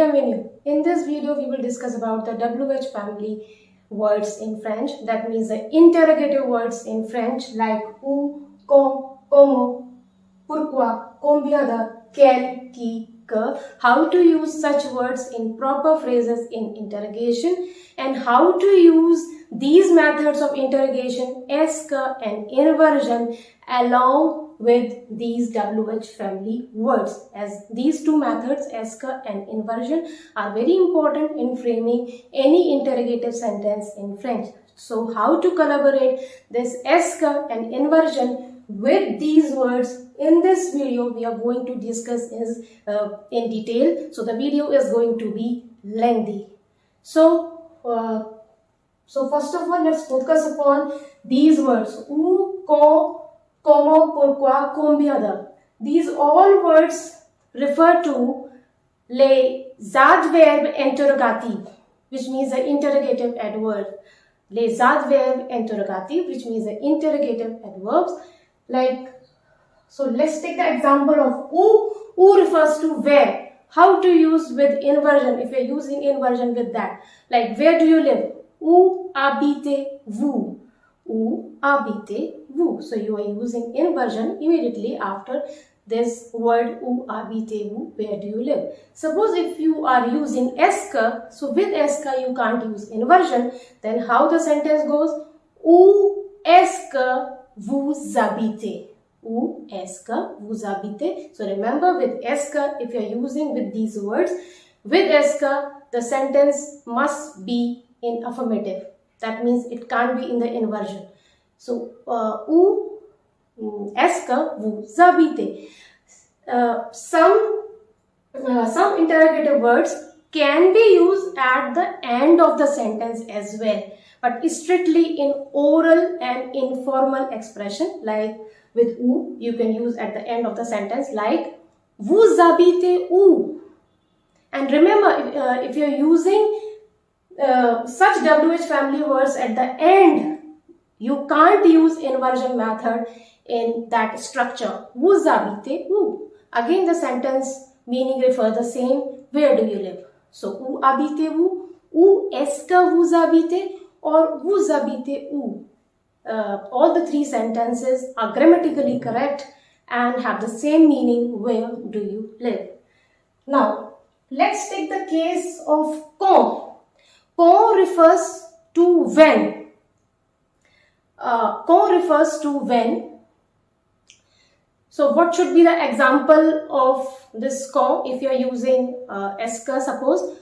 bienvenue. In this video, we will discuss about the WH family words in French. That means the interrogative words in French like où, quand, comment, pourquoi, combien de, quel, qui, que. How to use such words in proper phrases in interrogation and how to use these methods of interrogation, est-ce, que and inversion along with these WH family words, as these two methods, est-ce que and inversion, are very important in framing any interrogative sentence in French. So how to collaborate this est-ce que and inversion with these words in this video we are going to discuss in detail. So the video is going to be lengthy. So first of all, let's focus upon these words où, quand, comment, pourquoi, combien de. These all words refer to les adverbes interrogatifs, which means the interrogative adverb. Les adverbes interrogatifs, which means the interrogative adverbs. So let's take the example of où. Où refers to where. How to use with inversion, if you're using inversion with that. Like where do you live? Où habitez-vous? Où habitez-vous? So you are using inversion immediately after this word où habitez-vous, where do you live? Suppose if you are using est-ce que, so with est-ce que you can't use inversion, then how the sentence goes? Où est-ce que vous habitez? Où est-ce que vous habitez? So remember, with est-ce que, if you are using with these words, with est-ce que, the sentence must be in affirmative. That means it can't be in the inversion. So, où est-ce que vous habitez? Some interrogative words can be used at the end of the sentence as well, but strictly in oral and informal expression. Like with où, you can use at the end of the sentence, like vous habitez où? And remember, if you're using such WH family words at the end, you can't use inversion method in that structure. Vous habitez où? Again, the sentence meaning refer the same. Where do you live? So, où habitez-vous? Où est-ce que vous habitez? Or vous habitez où? All the three sentences are grammatically correct and have the same meaning. Where do you live? Now, let's take the case of quand. Quand refers to when. Quand refers to when. So what should be the example of this quand if you are using est-ce que? Suppose,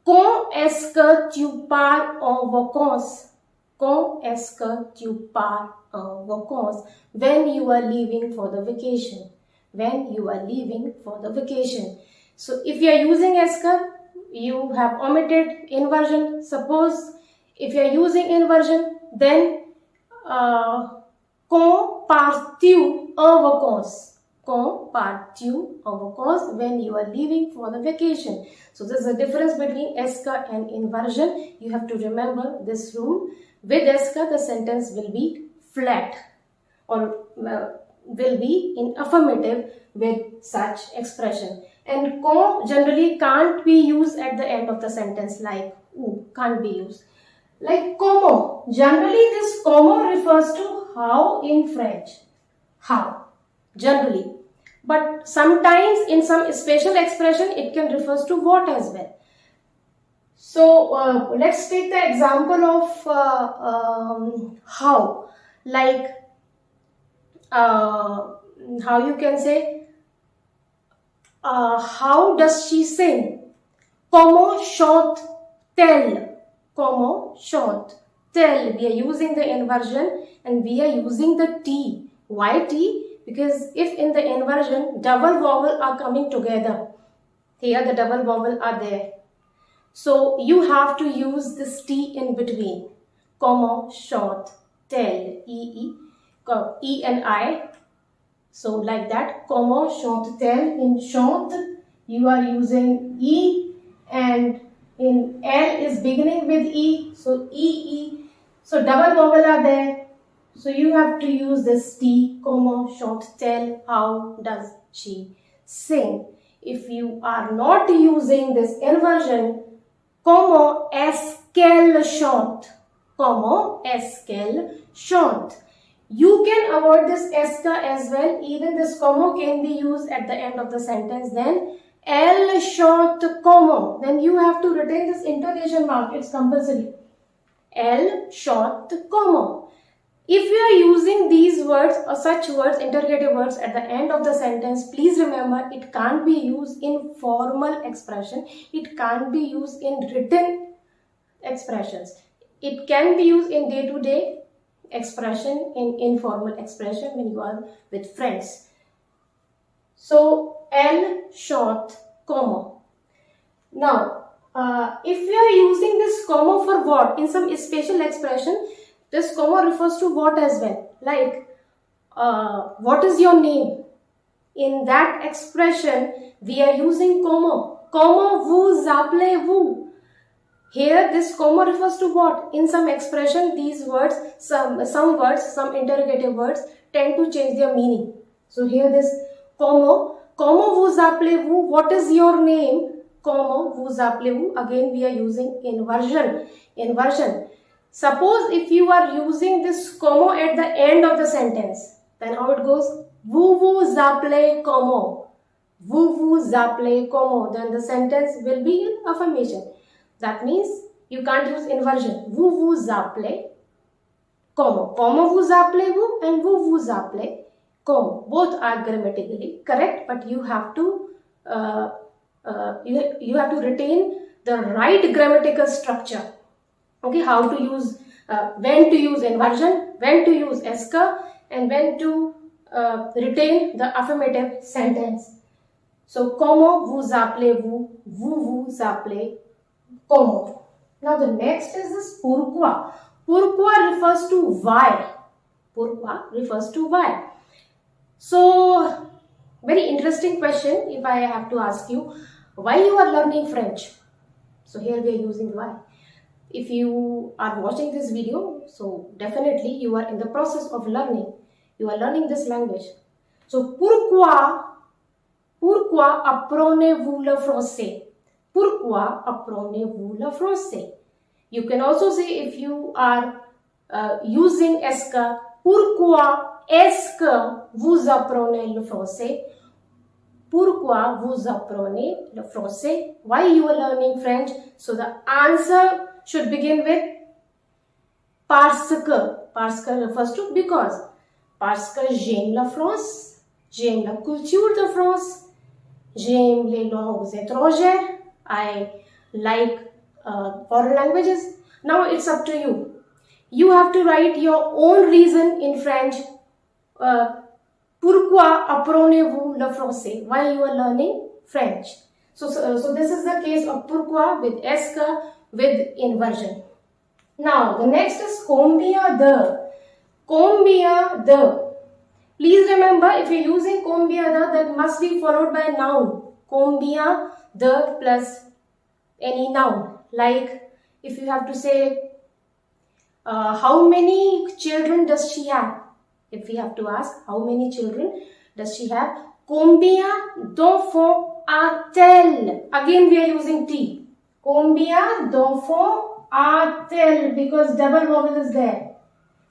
quand est-ce que tu pars en vacances? Quand est-ce que tu pars en vacances? When you are leaving for the vacation. When you are leaving for the vacation. So if you are using est-ce que, you have omitted inversion. Suppose if you are using inversion, then quand pars-tu en vacances? Quand pars-tu en vacances? When you are leaving for the vacation. So there's a difference between est-ce que and inversion. You have to remember this rule. With est-ce que, the sentence will be flat or will be in affirmative with such expression. And quand generally can't be used at the end of the sentence, like où can't be used. Like comment. Generally this comment refers to how in French. How. Generally. But sometimes in some special expression it can refer to what as well. So let's take the example of how. Like how you can say, how does she sing? Comment chante-t-elle? Comment chante-t-elle? We are using the inversion and we are using the T. Why T? Because if in the inversion double vowel are coming together, here the double vowel are there. So you have to use this T in between. Comment chante-t-elle? E and I. So like that, comment chante-t-elle? In chante, you are using E, and in L is beginning with E, so E. So double vowel are there. So you have to use this T, comment chante-t-elle? How does she sing? If you are not using this inversion, comment est-ce qu'elle chante? Comment est-ce qu'elle chante? You can avoid this est-ce as well. Even this comment can be used at the end of the sentence. Then elle chante comment? Then you have to retain this interrogation mark. It's compulsory. Elle chante comment? If you are using these words or such words, interrogative words at the end of the sentence, please remember it can't be used in formal expression. It can't be used in written expressions. It can be used in day-to-day expression, in informal expression when you are with friends. So, elle chante comment? Now, if you are using this comma for what? In some special expression, this comma refers to what as well. Like, what is your name? In that expression, we are using comma. Comment vous appelez-vous? Here, this comma refers to what? In some expression, these words, some words, some interrogative words tend to change their meaning. So here this comma vous appelez-vous? What is your name? Comma vous appelez-vous? Again, we are using inversion. Suppose if you are using this comma at the end of the sentence, then how it goes? Vous vous appelez comment? Vous vous appelez comment? Then the sentence will be in affirmation. That means you can't use inversion. Vous vous appelez comment? Comment vous appelez-vous and vous vous appelez comment? Both are grammatically correct, but you have to you have to retain the right grammatical structure. Okay, how to use, when to use inversion, when to use est-ce, and when to retain the affirmative sentence. So, comment vous appelez-vous? Vous vous appelez comment? Now, the next is this pourquoi. Pourquoi refers to why. Pourquoi refers to why. So, very interesting question if I have to ask you, why you are learning French? So, here we are using why. If you are watching this video, so definitely you are in the process of learning. You are learning this language. So, pourquoi apprenez-vous le français? Pourquoi apprenez-vous le français? You can also say, if you are using est-ce, pourquoi est-ce que vous apprenez le français? Pourquoi vous apprenez le français? Why you are learning French? So the answer should begin with parce que. Parce que refers to because. Parce que j'aime la France, j'aime la culture de France, j'aime les langues étrangères, I like foreign languages. Now it's up to you. You have to write your own reason in French. Pourquoi apprenez-vous le français? Why you are learning French? So this is the case of pourquoi with est-ce que with inversion. Now the next is combien de. Combien de. Please remember, if you're using combien de, that must be followed by noun. Combien de plus any noun. Like if you have to say, how many children does she have? If we have to ask, how many children does she have? Combien d'enfants a-t-elle? Again, we are using T. Combien d'enfants a-t-elle? Because double vowel is there.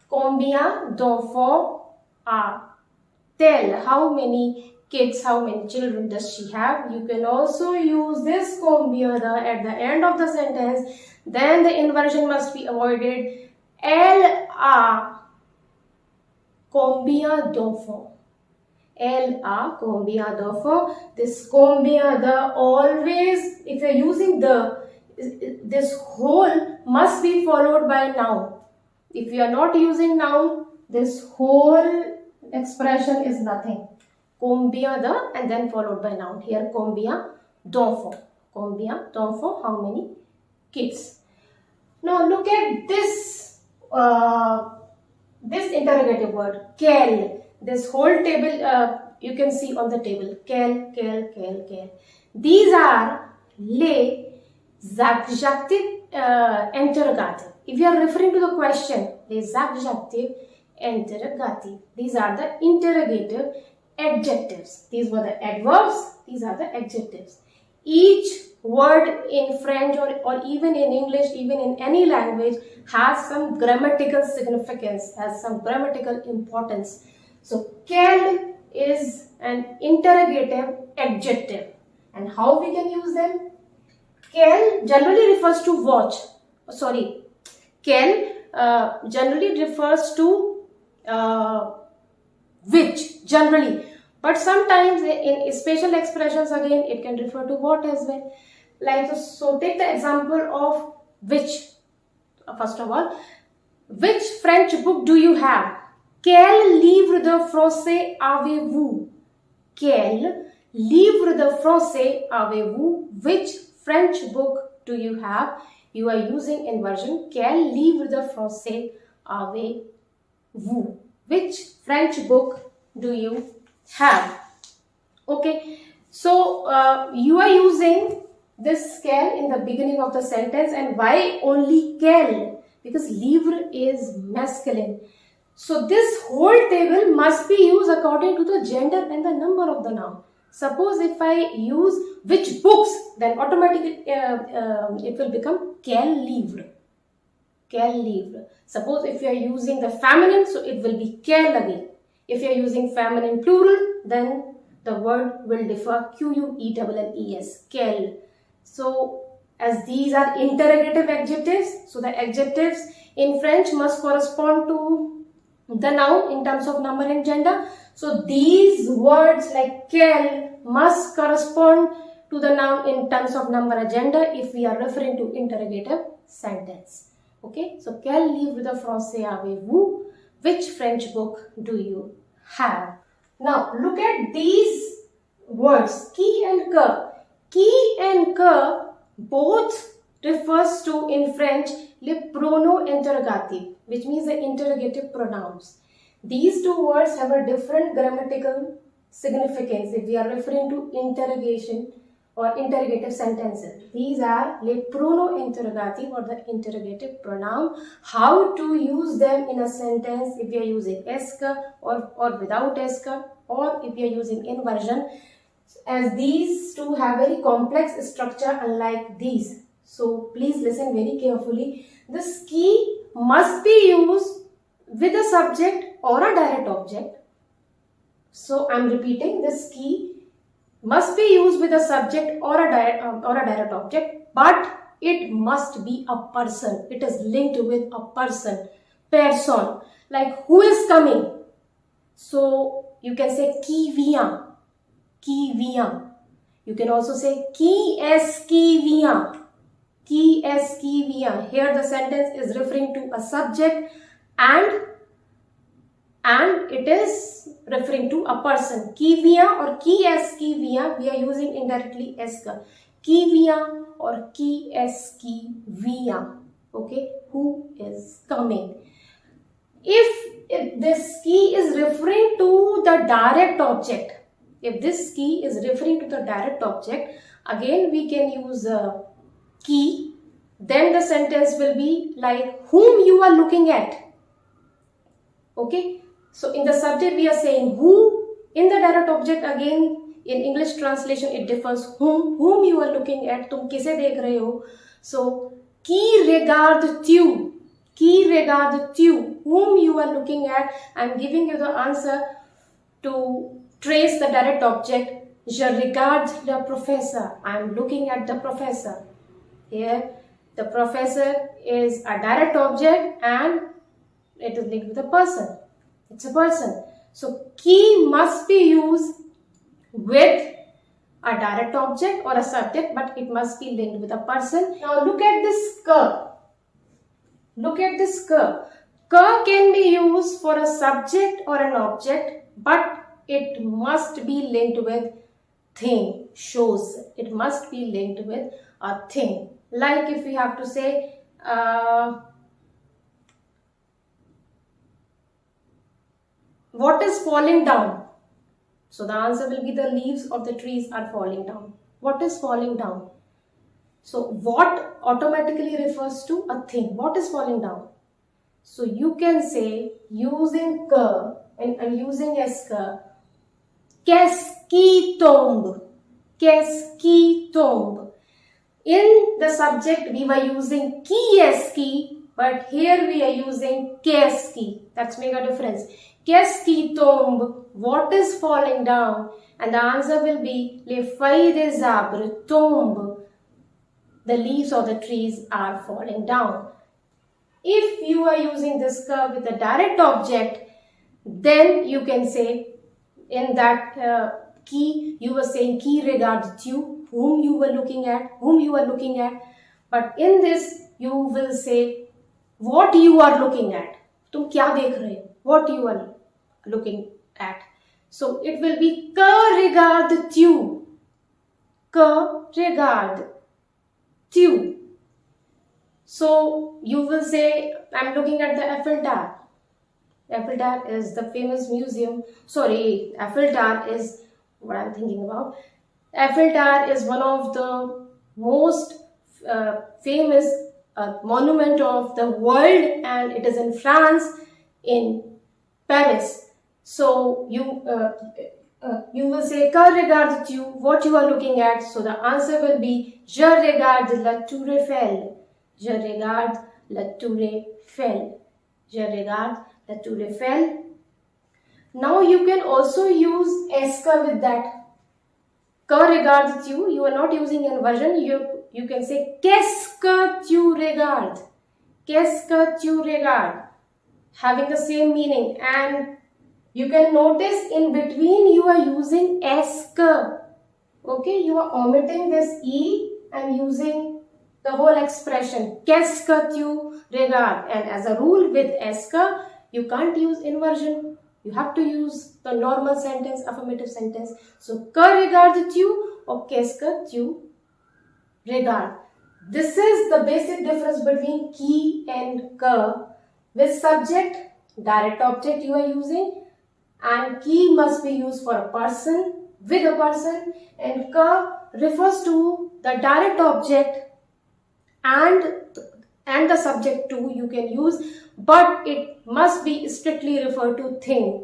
Combien d'enfants a-t-elle? How many kids, how many children does she have? You can also use this combien de at the end of the sentence. Then the inversion must be avoided. Elle a combien d'enfants? Elle a combien d'enfants? This combien de always, if you are using the, this whole must be followed by noun. If you are not using noun, this whole expression is nothing. Combien de and then followed by noun. Here combien d'enfants. Combien d'enfants? How many kids? Now look at this this interrogative word, quel. This whole table you can see on the table. Quel. These are les adjectifs interrogative. If you are referring to the question, les adjectifs interrogative. These are the interrogative adjectives. These were the adverbs, these are the adjectives. Each word in French or even in English, even in any language, has some grammatical significance, has some grammatical importance. So quel is an interrogative adjective. And how we can use them? Quel generally refers to watch. Sorry, quel generally refers to which, generally. But sometimes in special expressions again, it can refer to what as well. Like, so take the example of which. First of all, which French book do you have? Quel livre de français avez-vous? Quel livre de français avez-vous? Which French book do you have? You are using inversion. Quel livre de français avez-vous? Which French book do you have? Okay, so you are using this quel in the beginning of the sentence. And why only quel? Because livre is masculine. So this whole table must be used according to the gender and the number of the noun. Suppose if I use which books, then automatically it will become quel livre. Quel livre. Suppose if you are using the feminine, so it will be quel again. If you are using feminine plural, then the word will differ. Quelles, quel. So as these are interrogative adjectives, so the adjectives in French must correspond to the noun in terms of number and gender. So these words like quel must correspond to the noun in terms of number and gender if we are referring to interrogative sentence. Okay, so quel livre de français avez-vous? Which French book do you have? Now look at these words, qui and que. Qui and que both refers to in French le pronom interrogative, which means the interrogative pronouns. These two words have a different grammatical significance if we are referring to interrogation or interrogative sentences. These are le pronom interrogative or the interrogative pronoun. How to use them in a sentence if we are using est-ce or without est-ce, or if we are using inversion, as these two have very complex structure unlike these. So please listen very carefully. This qui must be used with a subject or a direct object. So I am repeating, this qui must be used with a subject or a direct object, but it must be a person. It is linked with a person, person. Like who is coming? So you can say qui vient, qui vient. You can also say qui est-ce qui vient, qui est-ce qui vient. Here the sentence is referring to a subject and it is referring to a person. Qui vient or qui est-ce qui vient, we are using indirectly est-ce. Qui vient or qui est-ce qui vient. Okay, who is coming. If this qui is referring to the direct object, if this qui is referring to the direct object, again we can use qui. Then the sentence will be like whom you are looking at. Okay, so in the subject we are saying who. In the direct object, again in English translation it differs, whom you are looking at, tum kise dekh rahe ho. So qui regardes-tu, qui regardes-tu, whom you are looking at. I am giving you the answer to trace the direct object. Je regarde le professeur, I am looking at the professor. Here the professor is a direct object and it is linked with a person. It's a person. So qui must be used with a direct object or a subject, but it must be linked with a person. Now look at this que. Look at this que. Que can be used for a subject or an object, but it must be linked with thing, shows. It must be linked with a thing. Like if we have to say what is falling down? So the answer will be the leaves of the trees are falling down. What is falling down? So what automatically refers to a thing. What is falling down? So you can say using que and using est que, Qu'est-ce qui tombe? Qu'est-ce qui tombe? In the subject, we were using qui est-ce qui, but here we are using qu'est-ce qui. That's make a difference. Qu'est-ce qui tombe? What is falling down? And the answer will be les feuilles des arbres tombent. The leaves of the trees are falling down. If you are using this que with a direct object, then you can say in that qui, you were saying qui regarde-tu, whom you are looking at. But in this, you will say what you are looking at. तुम क्या देख रहे हो? What you are looking at. So it will be que regardes-tu. Que regardes-tu. So you will say, I'm looking at the Eiffel Tower. Eiffel Tower is the famous museum. Sorry, Eiffel Tower is what I'm thinking about. Eiffel Tower is one of the most famous monument of the world, and it is in France, in Paris. So you will say que regardes-tu, what you are looking at. So the answer will be je regarde la tour Eiffel. Je regarde la tour Eiffel. Je regarde la tour Eiffel. Now you can also use est-ce with that. Que regardes-tu? You are not using inversion. You can say qu'est-ce que tu regardes? Qu'est-ce que tu regardes? Having the same meaning. And you can notice in between you are using est-ce que. Okay, you are omitting this e and using the whole expression. Qu'est-ce que tu regardes? And as a rule with est-ce que, you can't use inversion. You have to use the normal sentence, affirmative sentence. So, que regardes-tu or qu'est-ce que tu regardes? This is the basic difference between qui and que. With subject, direct object you are using, and qui must be used for a person, with a person, and que refers to the direct object and the subject too you can use, but it must be strictly referred to thing.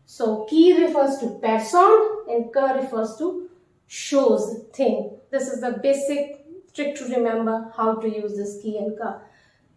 So qui refers to person and que refers to shows thing. This is the basic trick to remember how to use this qui and que.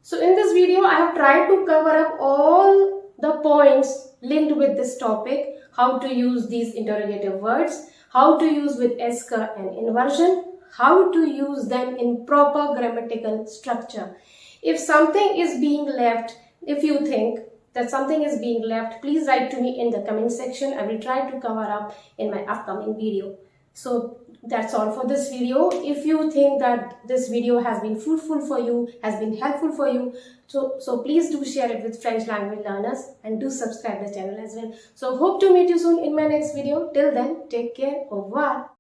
So in this video I have tried to cover up all the points linked with this topic, how to use these interrogative words, how to use with est-ce que and inversion, how to use them in proper grammatical structure. If something is being left, if you think that something is being left, please write to me in the comment section. I will try to cover up in my upcoming video. So that's all for this video. If you think that this video has been fruitful for you, has been helpful for you, so please do share it with French language learners and do subscribe the channel as well. So hope to meet you soon in my next video. Till then, take care. Au revoir.